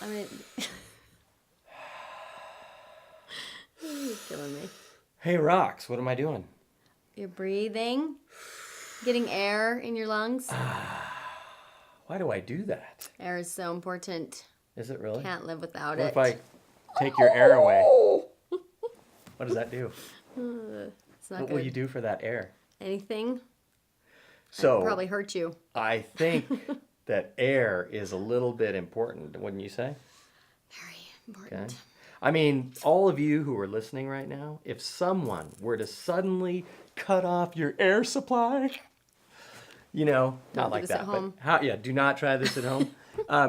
I mean, you're killing me. Hey, Rox, what am I doing? You're breathing, getting air in your lungs. Why do I do that? Air is so important. Is it really? Can't live without What if it. I take your air away? What does that do? It's not What good. will you do for that air? Anything? So, Probably hurt you. I think that air is a little bit important, wouldn't you say? Very Okay. important. I mean, all of you who are listening right now, if someone were to suddenly cut off your air supply, Don't not do like this at that, home. but do not try this at home.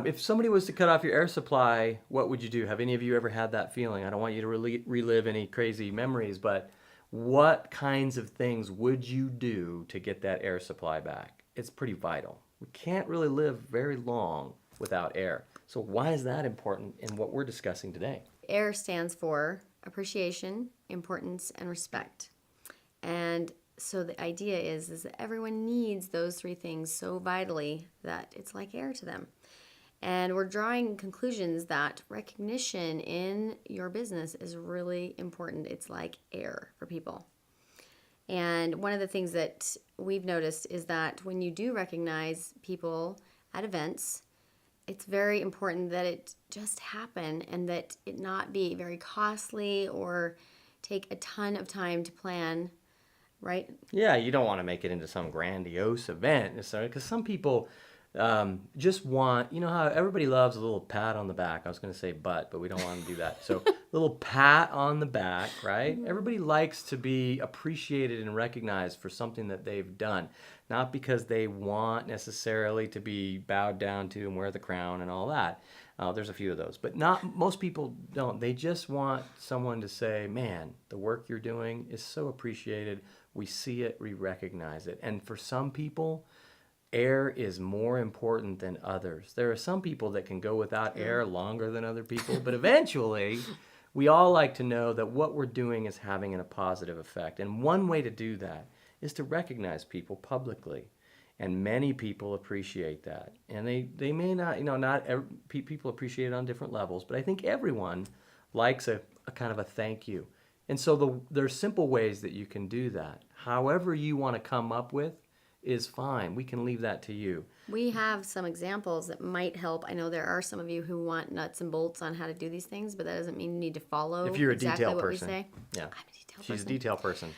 If somebody was to cut off your air supply, what would you do? Have any of you ever had that feeling? I don't want you to relive any crazy memories, but what kinds of things would you do to get that air supply back? It's pretty vital. We can't really live very long without air. So why is that important in what we're discussing today? AIR stands for appreciation, importance, and respect. And so the idea is that everyone needs those three things so vitally that it's like air to them. And we're drawing conclusions that recognition in your business is really important. It's like air for people. And one of the things that we've noticed is that when you do recognize people at events, it's very important that it just happen and that it not be very costly or take a ton of time to plan, right? Yeah, you don't want to make it into some grandiose event necessarily, because some people just want, you know how everybody loves a little pat on the back. I was going to say butt, but we don't want to do that. So, little pat on the back, right? Everybody likes to be appreciated and recognized for something that they've done, not because they want necessarily to be bowed down to and wear the crown and all that. There's a few of those, but not most people don't. They just want someone to say, "Man, the work you're doing is so appreciated. We see it, we recognize it." And for some people, air is more important than others. There are some people that can go without air longer than other people, but eventually we all like to know that what we're doing is having a positive effect. And one way to do that is to recognize people publicly. And many people appreciate that. And they may not, people appreciate it on different levels, but I think everyone likes a kind of a thank you. And so there's simple ways that you can do that. However you want to come up with is fine. We can leave that to you. We have some examples that might help. I know there are some of you who want nuts and bolts on how to do these things, but that doesn't mean you need to follow If you're a exactly detail what person. we say. Yeah. I'm a detail She's a person. detail person.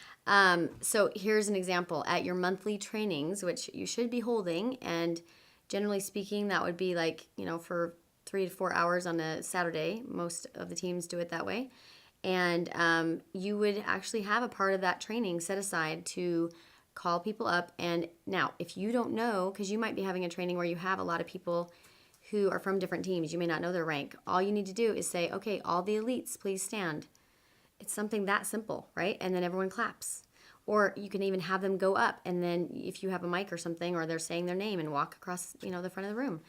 So here's an example. At your monthly trainings, which you should be holding, and generally speaking, that would be like, for 3 to 4 hours on a Saturday. Most of the teams do it that way. And you would actually have a part of that training set aside to call people up. And now, if you don't know, because you might be having a training where you have a lot of people who are from different teams, you may not know their rank. All you need to do is say, okay, all the elites, please stand. It's something that simple, right? And then everyone claps. Or you can even have them go up, and then if you have a mic or something, or they're saying their name and walk across, the front of the room.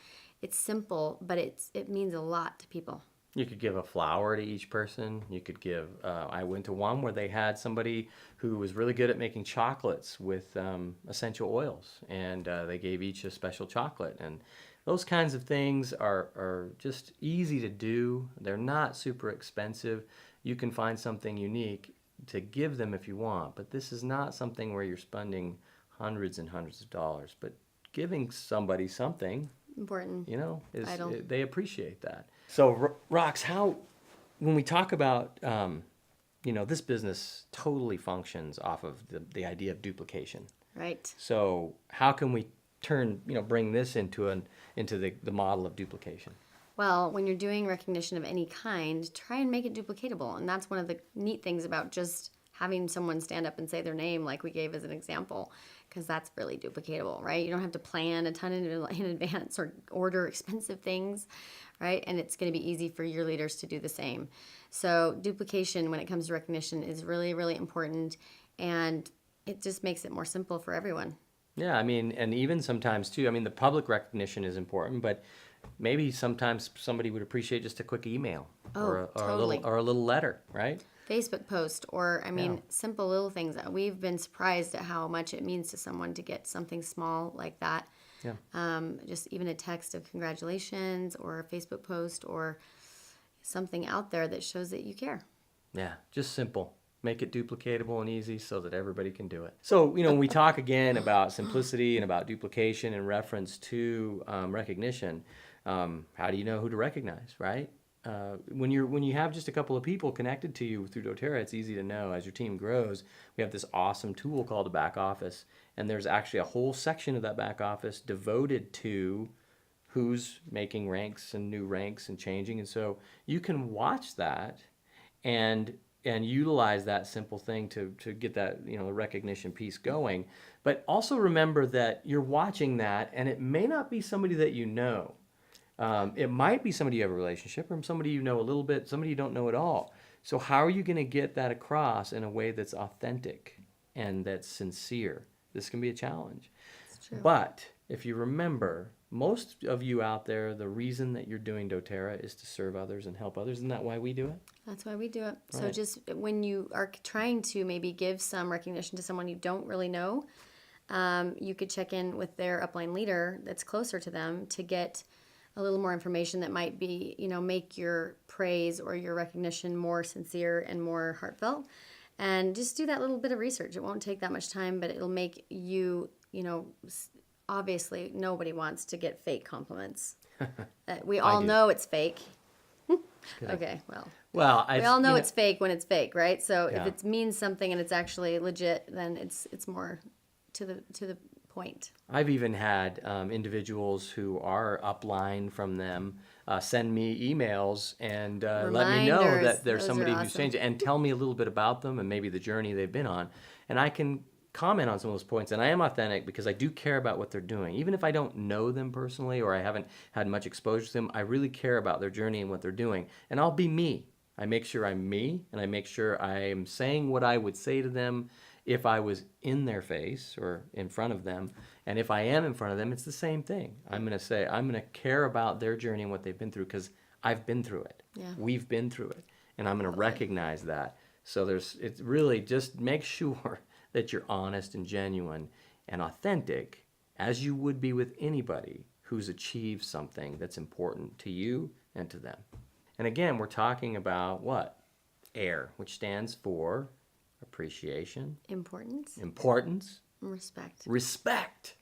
It's simple, but it means a lot to people. You could give a flower to each person. You could give, I went to one where they had somebody who was really good at making chocolates with essential oils, and they gave each a special chocolate. And those kinds of things are just easy to do. They're not super expensive. You can find something unique to give them if you want, but this is not something where you're spending hundreds and hundreds of dollars. But giving somebody something, Important. Vital. they appreciate that. So, Rox, when we talk about, this business totally functions off of the idea of duplication. Right. So, how can we bring this into the model of duplication? Well, when you're doing recognition of any kind, try and make it duplicatable. And that's one of the neat things about just having someone stand up and say their name, like we gave as an example, because that's really duplicatable, right? You don't have to plan a ton in advance or order expensive things, right? And it's going to be easy for your leaders to do the same. So duplication when it comes to recognition is really, really important. And it just makes it more simple for everyone. Yeah, I mean, and even sometimes too, I mean, the public recognition is important, but maybe sometimes somebody would appreciate just a quick email or totally. a little letter, right? Facebook post, or simple little things. We've been surprised at how much it means to someone to get something small like that. Just even a text of congratulations or a Facebook post or something out there that shows that you care. Yeah, just simple. Make it duplicatable and easy so that everybody can do it. So, when we talk again about simplicity and about duplication in reference to recognition, how do you know who to recognize, right? When you have just a couple of people connected to you through doTERRA, it's easy to know. As your team grows, we have this awesome tool called a back office, and there's actually a whole section of that back office devoted to who's making ranks and new ranks and changing. And so you can watch that and utilize that simple thing to get that the recognition piece going. But also remember that you're watching that, and it may not be somebody that you know. It might be somebody you have a relationship, or somebody you know a little bit, somebody you don't know at all. So how are you going to get that across in a way that's authentic and that's sincere? This can be a challenge. It's true. But if you remember, most of you out there, the reason that you're doing doTERRA is to serve others and help others. Isn't that why we do it? That's why we do it. So Right. just when you are trying to maybe give some recognition to someone you don't really know, you could check in with their upline leader that's closer to them to get a little more information that might be, make your praise or your recognition more sincere and more heartfelt. And just do that little bit of research. It won't take that much time, but it'll make you, obviously nobody wants to get fake compliments. We all do. know it's fake. Okay, well. Well, We all know it's fake when it's fake, right? So Yeah. if it means something and it's actually legit, then it's more to the point. I've even had individuals who are upline from them send me emails and let me know Reminders. that there's Those somebody are who's awesome. changed and tell me a little bit about them and maybe the journey they've been on. And I can comment on some of those points. And I am authentic because I do care about what they're doing. Even if I don't know them personally or I haven't had much exposure to them, I really care about their journey and what they're doing. And I'll be me. I make sure I'm me, and I make sure I am saying what I would say to them if I was in their face or in front of them. And if I am in front of them, it's the same thing. I'm going to care about their journey and what they've been through because I've been through it. Yeah. We've been through it. And I'm going to recognize that. So it's really just make sure that you're honest and genuine and authentic as you would be with anybody who's achieved something that's important to you and to them. And again, we're talking about what? AIR, which stands for appreciation, Importance, importance, respect. respect.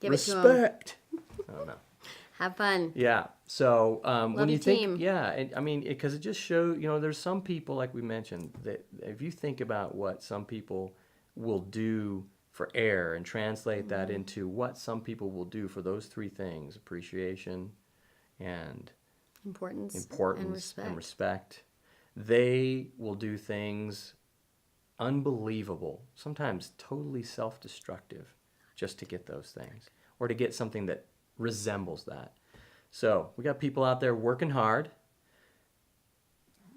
Give it to 'em. Respect. Oh no. Have fun. Yeah. So when you your think, team. yeah, and I mean, because it just shows, there's some people, like we mentioned, that if you think about what some people will do for AIR and translate that into what some people will do for those three things, appreciation and Importance importance and respect. they will do things unbelievable, sometimes totally self-destructive, just to get those things or to get something that resembles that. So we got people out there working hard,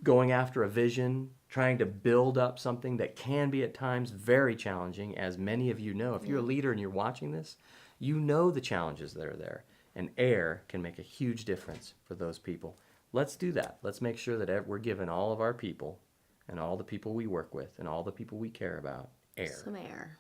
going after a vision, trying to build up something that can be at times very challenging, as many of you know. If you're a leader and you're watching this, you know the challenges that are there. And AIR can make a huge difference for those people. Let's do that. Let's make sure that we're giving all of our people and all the people we work with and all the people we care about AIR. Some air.